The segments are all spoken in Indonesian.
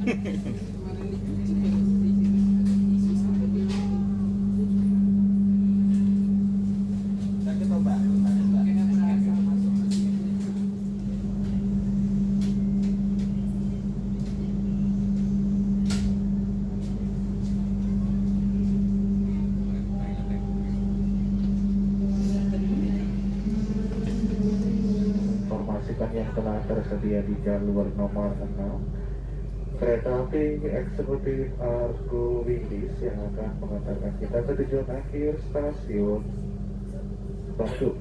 Informasikan yang telah tersedia di jalur nomor 6, kereta api eksekutif Argo Wilis yang akan mengantarkan kita ke tujuan akhir stasiun Bandung.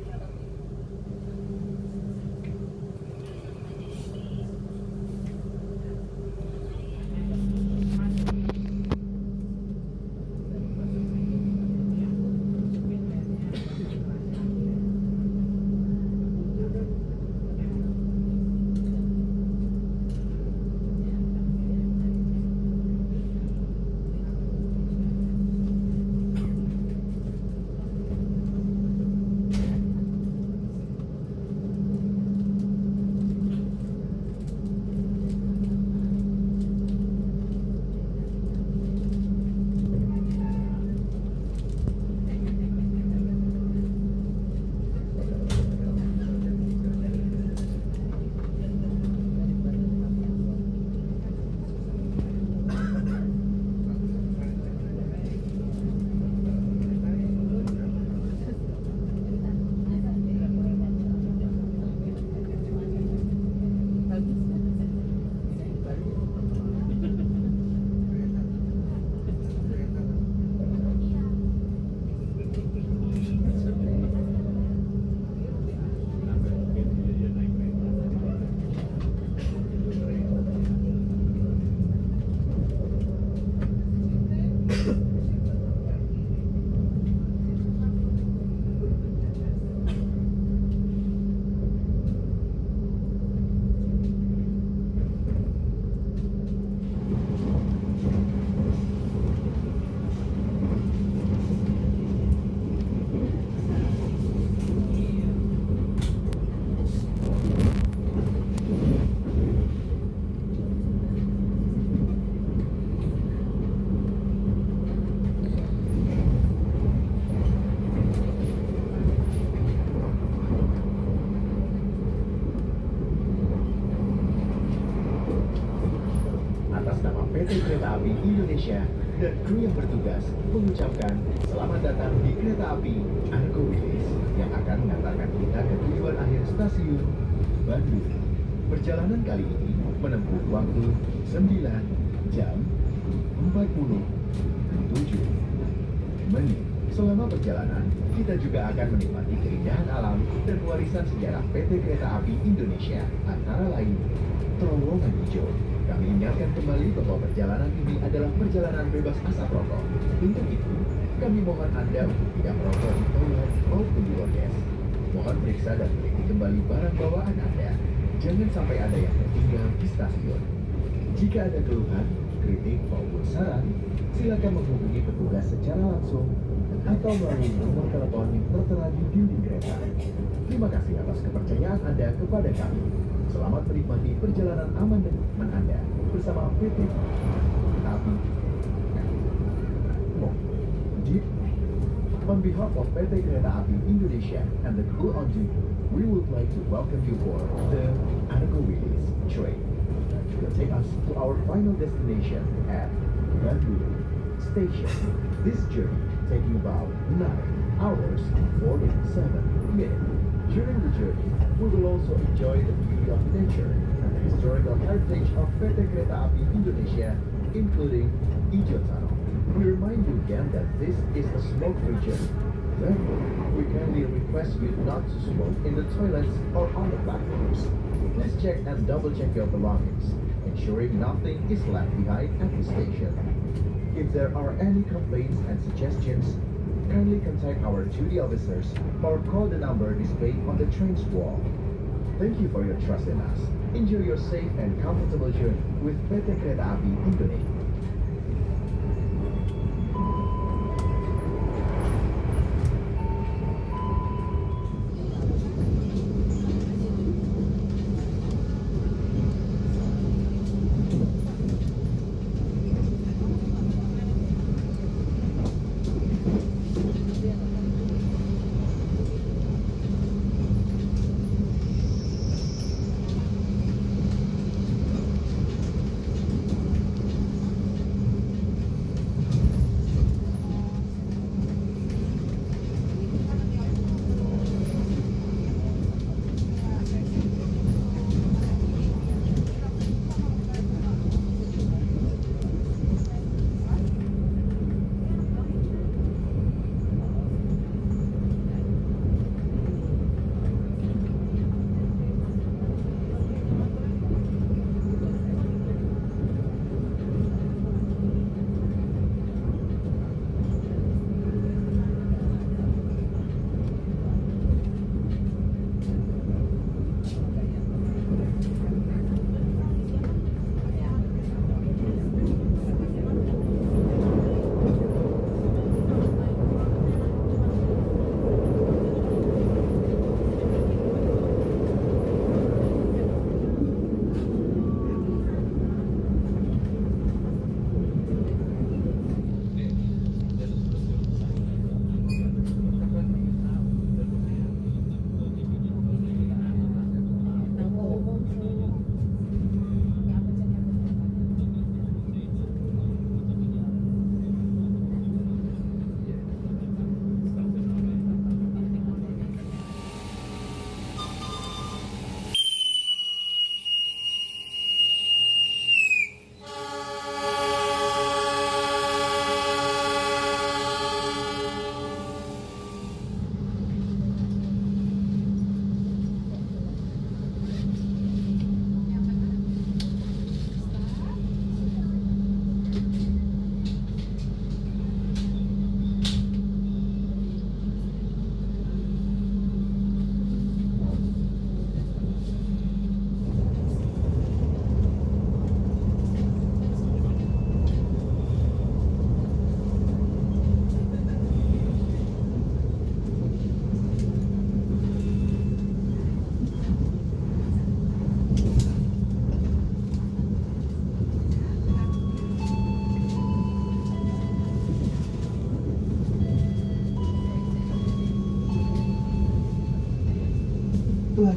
PT Kereta Api Indonesia dan kru yang bertugas mengucapkan selamat datang di kereta api Argo Wilis yang akan mengantarkan kita ke tujuan akhir stasiun Bandung. Perjalanan kali ini menempuh waktu 9 jam 47 menit. Selama perjalanan, kita juga akan menikmati keindahan alam dan warisan sejarah PT Kereta Api Indonesia, antara lain terowongan hijau. Kami ingatkan kembali bahwa perjalanan ini adalah perjalanan bebas asap rokok. Untuk itu, kami mohon Anda untuk tidak merokok di toilet maupun di loket. Mohon periksa dan teliti kembali barang bawaan Anda. Jangan sampai ada yang tertinggal di stasiun. Jika ada keluhan, kritik maupun saran, silakan menghubungi petugas secara langsung atau melalui nomor telepon yang tertera di dinding kereta. Terima kasih atas kepercayaan Anda kepada kami. Selamat menikmati perjalanan aman dan aman Anda bersama PT Kereta Api. On behalf of PT Kereta Api Indonesia and the crew on duty, we would like to welcome you for the Argo Wilis train. It will take us to our final destination at Bandung Station. This journey taking about 9 hours and 47 minutes. During the journey, we will also enjoy the beauty of nature and the historical heritage of PT Kereta Api Indonesia, including Ijo Tunnel. We remind you again that this is a smoke-free journey. Therefore, we kindly request you not to smoke in the toilets or on the platforms. Please check and double-check your belongings, ensuring nothing is left behind at the station. If there are any complaints and suggestions, kindly contact our duty officers or call the number displayed on the train's wall. Thank you for your trust in us. Enjoy your safe and comfortable journey with PT Kereta Api Indonesia.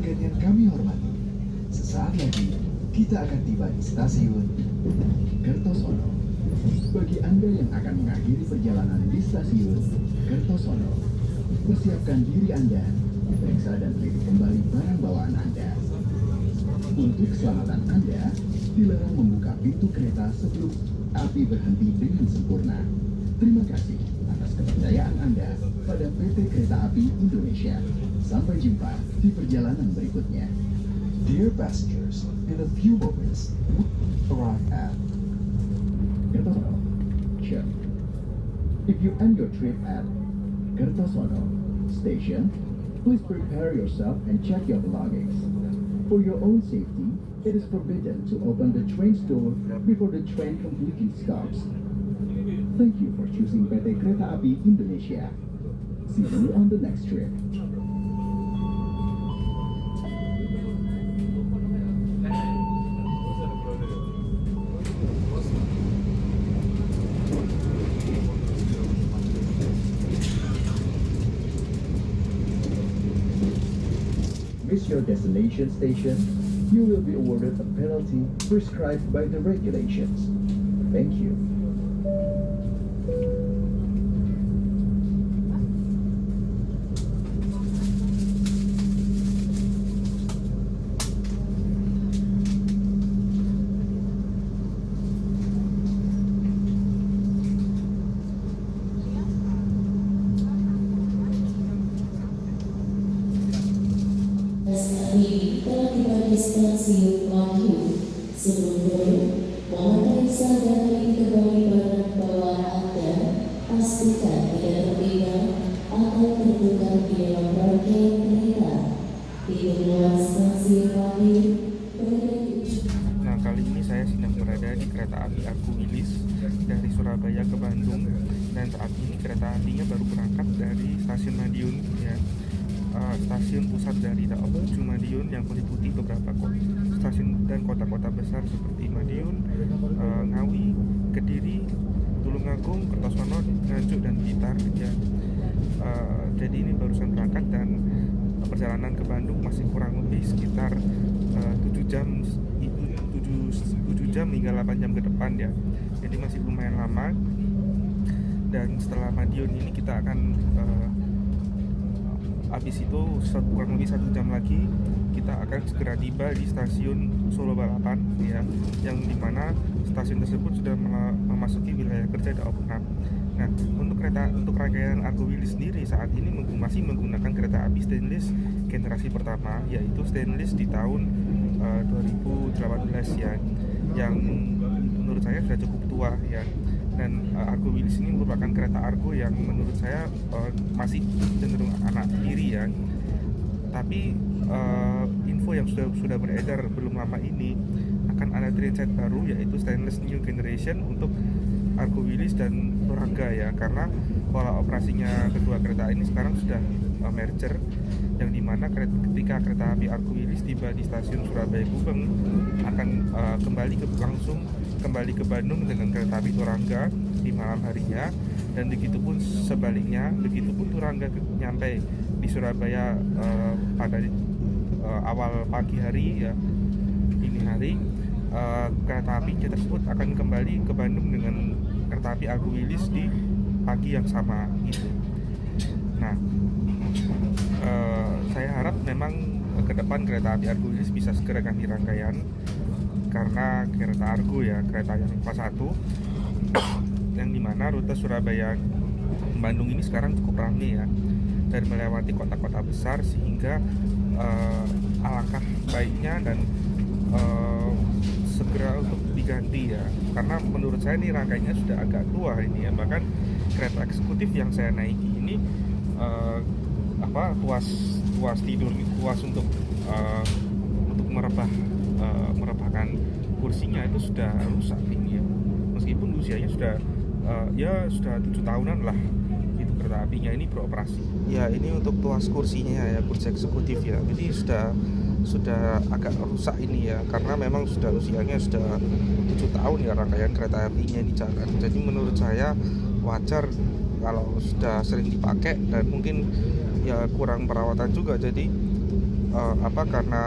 pelanggan yang kami hormati, sesaat lagi kita akan tiba di stasiun Kertosono. Bagi Anda yang akan mengakhiri perjalanan di stasiun Kertosono, persiapkan diri Anda, periksa dan teliti kembali barang bawaan Anda. Untuk keselamatan Anda, dilarang membuka pintu kereta sebelum api berhenti dengan sempurna. Terima kasih atas kepercayaan Anda pada PT Kereta Api Indonesia. Sampai jumpa di perjalanan berikutnya. Dear passengers, in a few moments, we arrive at Kertosono. Sure. If you end your trip at Kertosono station, please prepare yourself and check your belongings. For your own safety, it is forbidden to open the train's door before the train completely stops. Thank you for choosing PT Kereta Api Indonesia. See you on the next trip. Miss your destination station, you will be awarded a penalty prescribed by the regulations. Thank you. Kami telah tiba di stasiun Madiun. Sebelum dulu, mohon periksa dan teliti kembali barang bawaan Anda. Pastikan tidak tertinggal atau tertukar di dalam rangkaian kereta. Pintu keluar stasiun Madiun berada di Nah, kali ini saya sedang berada di kereta api Argo Wilis dari Surabaya ke Bandung, dan saat ini kereta apinya baru berangkat dari stasiun Madiun ya. Stasiun pusat dari Daob 7 Madiun yang meliputi beberapa stasiun dan kota-kota besar seperti Madiun, Ngawi, Kediri, Tulungagung, Kertosono, Nganjuk, dan Blitar ya. Jadi ini barusan berangkat dan perjalanan ke Bandung masih kurang lebih sekitar 7 jam hingga 8 jam ke depan ya. Jadi masih lumayan lama. Dan setelah Madiun ini kita akan habis itu kurang lebih 1 jam lagi kita akan segera tiba di stasiun Solo Balapan ya, yang dimana stasiun tersebut sudah memasuki wilayah kerja Daob 6. Nah, untuk rangkaian Argo Wilis sendiri saat ini masih menggunakan kereta api stainless generasi pertama, yaitu stainless di tahun 2018 ya, yang menurut saya sudah cukup tua ya. Dan Argo Wilis ini merupakan kereta Argo yang menurut saya masih cenderung anak tiri ya. Tapi info yang sudah beredar belum lama ini akan ada trainset baru, yaitu stainless new generation untuk Argo Wilis dan Turangga ya, karena pola operasinya kedua kereta ini sekarang sudah merger, yang dimana ketika kereta api Argo Wilis tiba di stasiun Surabaya Gubeng akan langsung kembali ke Bandung dengan kereta api Turangga di malam harinya, dan begitupun sebaliknya, begitupun Turangga nyampe di Surabaya pada awal pagi hari ya, dini hari, kereta api tersebut akan kembali ke Bandung dengan kereta api Argo Wilis di pagi yang sama gitu. Nah, saya harap memang ke depan kereta api Argo Wilis bisa segera ganti rangkaian, karena kereta Argo ya, kereta yang kelas 1 yang dimana rute Surabaya Bandung ini sekarang cukup ramai ya, dan melewati kota-kota besar, sehingga alangkah baiknya dan segera untuk diganti ya, karena menurut saya ini rangkaiannya sudah agak tua ini ya. Bahkan kereta eksekutif yang saya naiki ini tuas tidur, tuas untuk merebahkan kursinya itu sudah rusak ini ya, meskipun usianya sudah 7 tahunan lah itu kereta apinya ini beroperasi ya. Ini untuk tuas kursinya ya, kursi eksekutif ya, ini sudah agak rusak ini ya, karena memang sudah usianya sudah 7 tahun ya rangkaian kereta apinya di jalan. Jadi menurut saya wajar kalau sudah sering dipakai dan mungkin ya kurang perawatan juga, jadi karena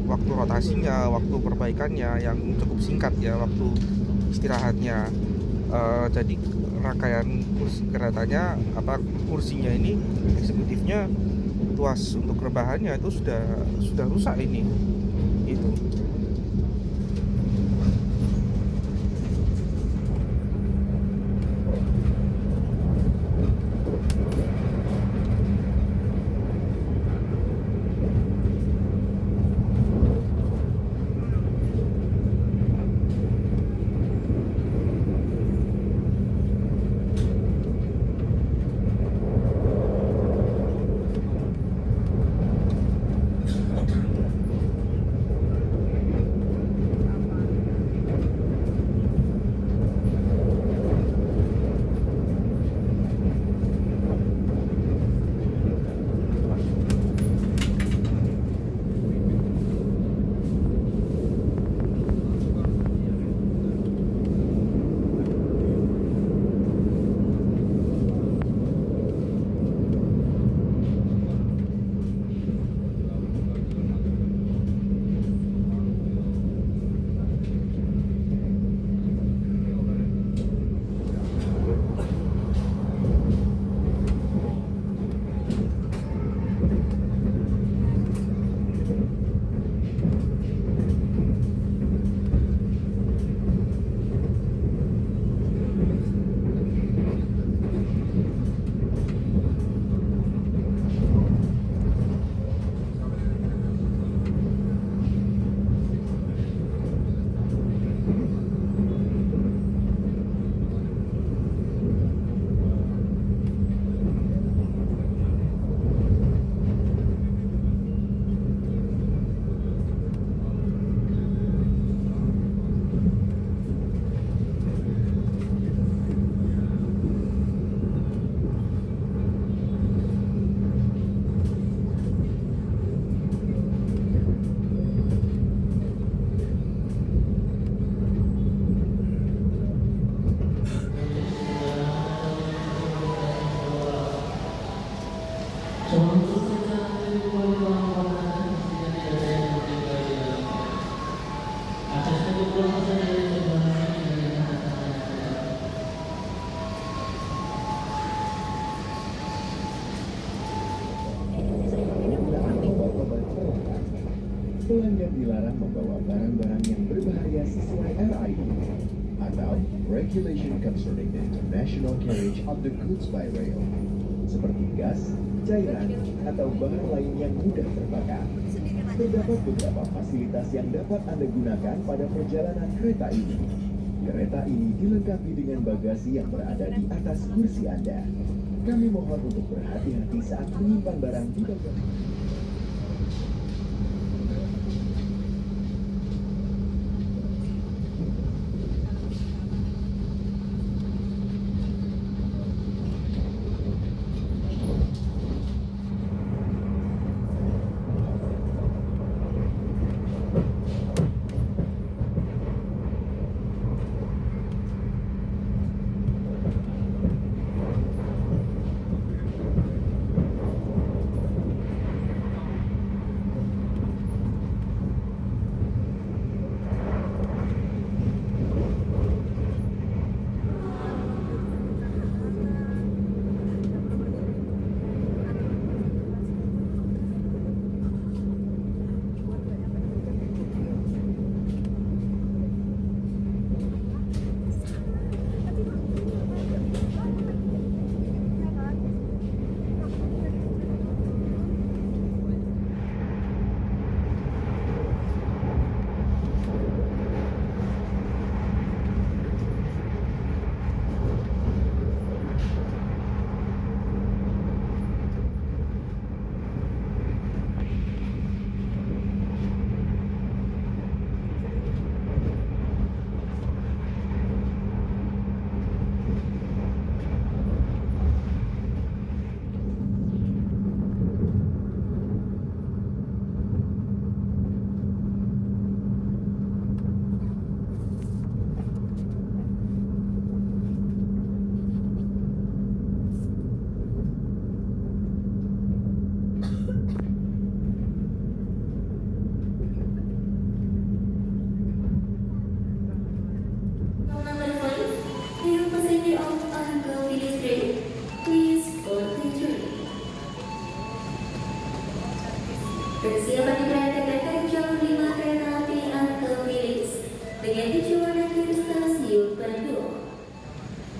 waktu rotasinya, waktu perbaikannya yang cukup singkat ya, waktu istirahatnya. Jadi rangkaian keretanya kursinya ini, eksekutifnya tuas untuk rebahannya itu sudah rusak ini. Itu. Pelanggan dilarang membawa barang-barang yang berbahaya sesuai RID atau Regulation Concerning the International Carriage of the Goods by Rail, seperti gas, cairan, atau bahan lain yang mudah terbakar. Terdapat beberapa fasilitas yang dapat Anda gunakan pada perjalanan kereta ini. Kereta ini dilengkapi dengan bagasi yang berada di atas kursi Anda. Kami mohon untuk berhati-hati saat menyimpan barang di bagasi.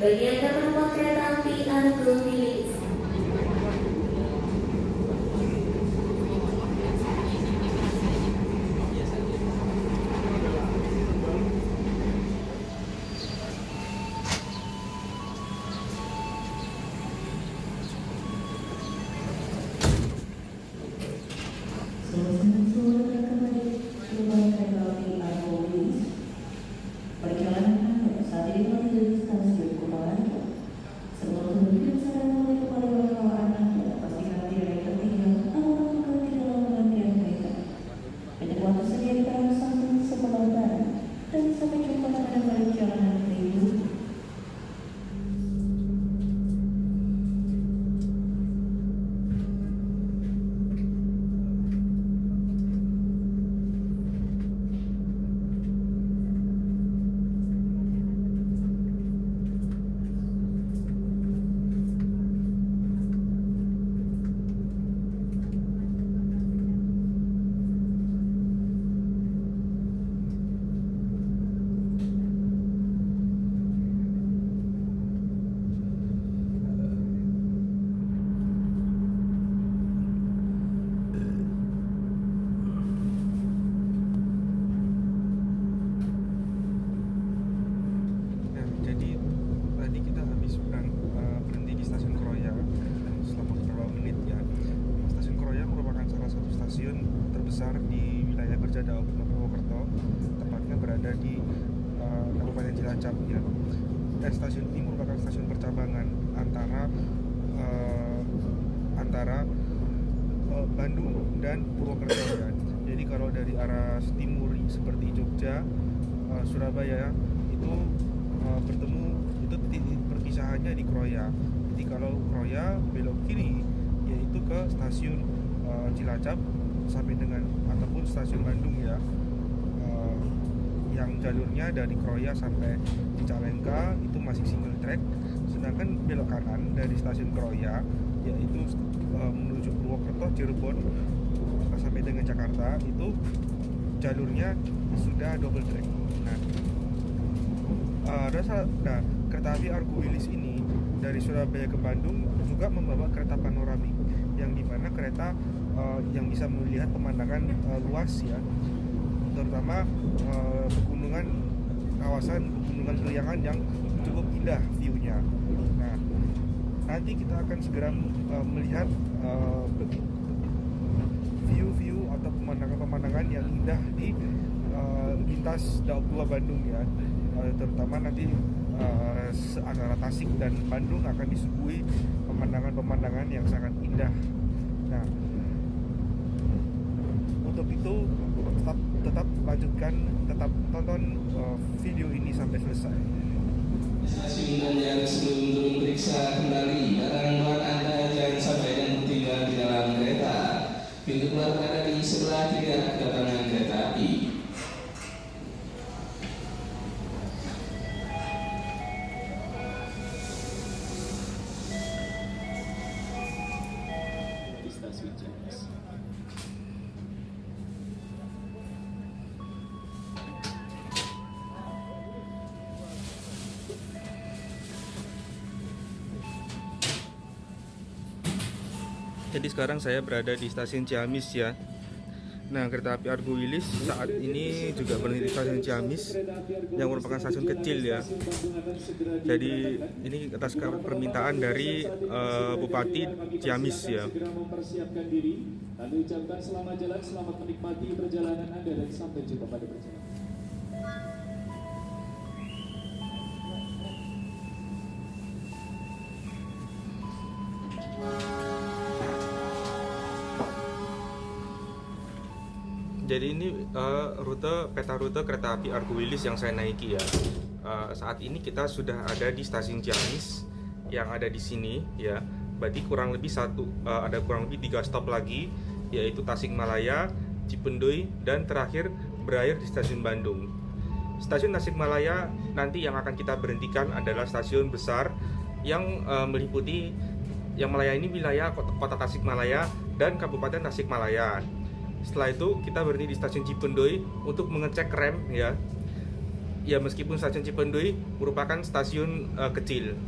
Bagi Anda penumpang kereta api Argo Wilis, perjalanan Anda saat ini menuju stasiun Kumalanto. Sebelum menuju sarana mulai kepada bawaan Anda, pastikan tidak ada yang tertinggal atau melakukan di dalam penantian kereta. Banyak waktu sedia di peron samping sebelah barat, dan sampai jumpa pada perjalanan berikutnya. Ya, jadi tadi kita habis berhenti di stasiun Kroya selama beberapa menit ya. Stasiun Kroya merupakan salah satu stasiun terbesar di wilayah Kerja Daob Purwokerto, tepatnya berada di Kabupaten Cilacap ya. Dan stasiun ini merupakan stasiun percabangan antara Bandung dan Purwokerto ya. Jadi kalau dari arah timur seperti Jogja, Surabaya itu bertemu, itu titik perpisahannya di Kroya. Jadi kalau Kroya belok kiri yaitu ke stasiun Cilacap sampai dengan ataupun stasiun Bandung ya, yang jalurnya dari Kroya sampai Cicalengka itu masih single track. Sedangkan belok kanan dari stasiun Kroya yaitu menuju Purwokerto, Cirebon sampai dengan Jakarta itu jalurnya sudah double track. Nah, kereta api Argo Wilis ini dari Surabaya ke Bandung juga membawa kereta panoramik, yang dimana kereta yang bisa melihat pemandangan luas ya, terutama pegunungan, kawasan pegunungan Priangan yang cukup indah view-nya. Nah, nanti kita akan segera melihat view-view atau pemandangan-pemandangan yang indah di lintas Daob 2 Bandung ya. Terutama nanti antara Tasik dan Bandung akan disuguhi pemandangan-pemandangan yang sangat indah. Nah, untuk itu tetap lanjutkan, tetap tonton video ini sampai selesai. Stasiun yang sebelum turun periksa kembali barang bawaan Anda jangan sampai dan tertinggal di dalam kereta. Pintu keluar berada di sebelah kiri arah kedatangan kereta api. Di stasiun Ciamis. Jadi sekarang saya berada di stasiun Ciamis ya. Nah, kereta api Argo Wilis saat ini juga berhenti di stasiun Ciamis, yang merupakan stasiun kecil ya. Jadi ini atas permintaan dari Bupati Ciamis ya. Segera mempersiapkan diri. Kami ucapkan selamat jalan, selamat menikmati perjalanan Anda dan sampai jumpa pada perjalanan. Jadi ini peta rute kereta api Argo Wilis yang saya naiki ya. Saat ini kita sudah ada di stasiun Ciamis yang ada di sini ya. Berarti kurang lebih ada kurang lebih 3 stop lagi, yaitu Tasikmalaya, Cipendoy, dan terakhir berakhir di stasiun Bandung. Stasiun Tasikmalaya nanti yang akan kita berhentikan adalah stasiun besar yang meliputi, yang melayani wilayah kota Tasikmalaya dan Kabupaten Tasikmalaya. Setelah itu kita berhenti di stasiun Cipendoy untuk mengecek rem ya. ya meskipun stasiun Cipendui merupakan stasiun kecil.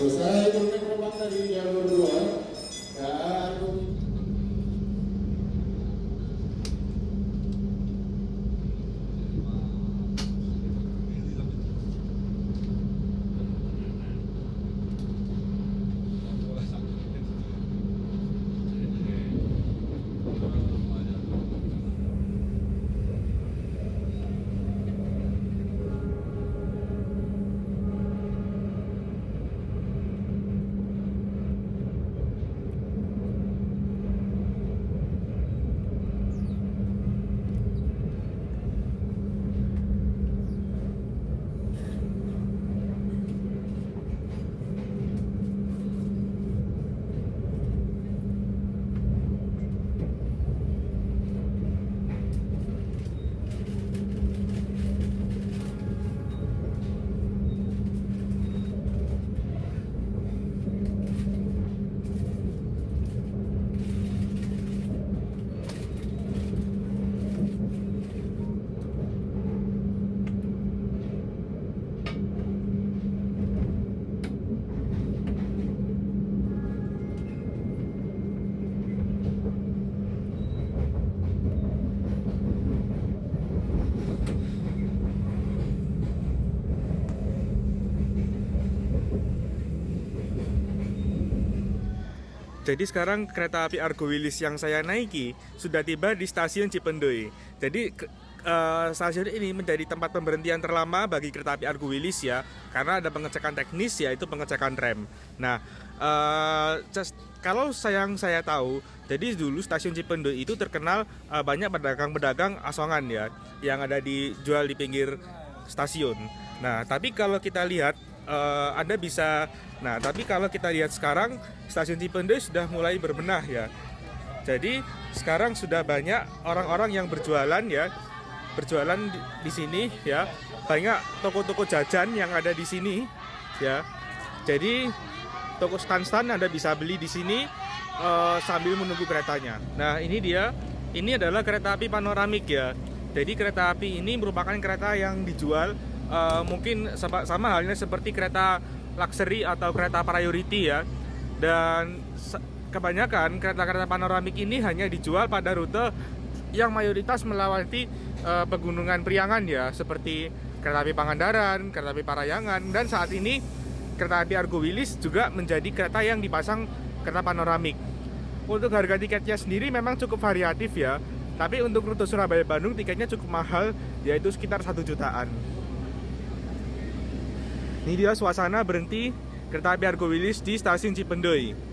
Selesai untuk penumpang dari jalur 2 dan Jadi sekarang kereta api Argo Wilis yang saya naiki sudah tiba di stasiun Cipendui. Jadi stasiun ini menjadi tempat pemberhentian terlama bagi kereta api Argo Wilis ya, karena ada pengecekan teknis yaitu pengecekan rem. Nah, kalau saya tahu, jadi dulu stasiun Cipendui itu terkenal banyak pedagang-pedagang asongan ya, yang ada dijual di pinggir stasiun. Nah, tapi kalau kita lihat tapi kalau kita lihat sekarang stasiun Cipendui sudah mulai berbenah ya. Jadi sekarang sudah banyak orang-orang yang berjualan di sini ya. Banyak toko-toko jajan yang ada di sini ya. Jadi toko stan-stan Anda bisa beli di sini sambil menunggu keretanya. Nah, ini adalah kereta api panoramik ya. Jadi kereta api ini merupakan kereta yang dijual mungkin sama halnya seperti kereta luxury atau kereta priority ya. Dan kebanyakan kereta-kereta panoramik ini hanya dijual pada rute yang mayoritas melewati pegunungan Priangan ya, seperti kereta api Pangandaran, kereta api Parayangan, dan saat ini kereta api Argo Wilis juga menjadi kereta yang dipasang kereta panoramik. Untuk harga tiketnya sendiri memang cukup variatif ya, tapi untuk rute Surabaya-Bandung tiketnya cukup mahal, yaitu sekitar 1 jutaan. Ini dia suasana berhenti kereta api Argo Wilis di stasiun Cipendei.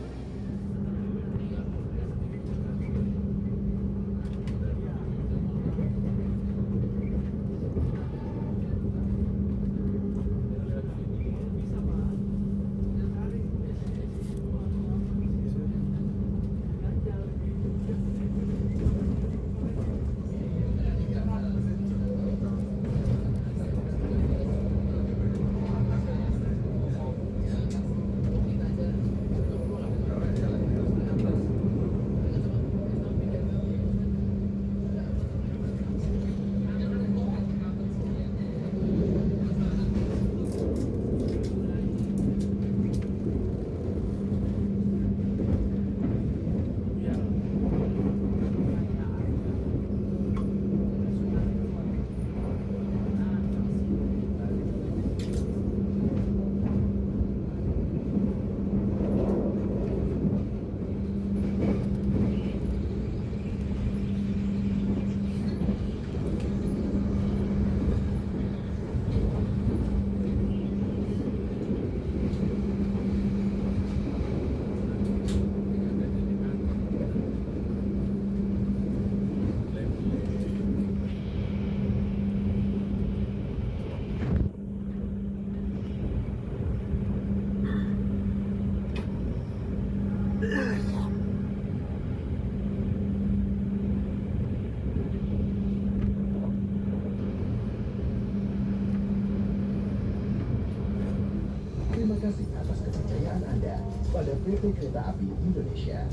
Terima kasih atas kepercayaan Anda pada PT Kereta Api Indonesia.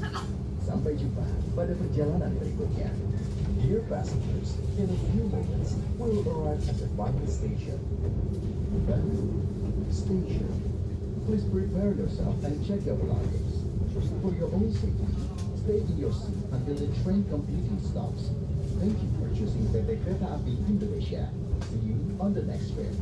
Sampai jumpa pada perjalanan berikutnya. Dear passengers, in a few moments, we will arrive at the final station. Bandung Station. Please prepare yourself and check your belongings. For your own safety, stay in your seat until the train completely stops. Thank you for choosing PT Kereta Api Indonesia. See you on the next trip.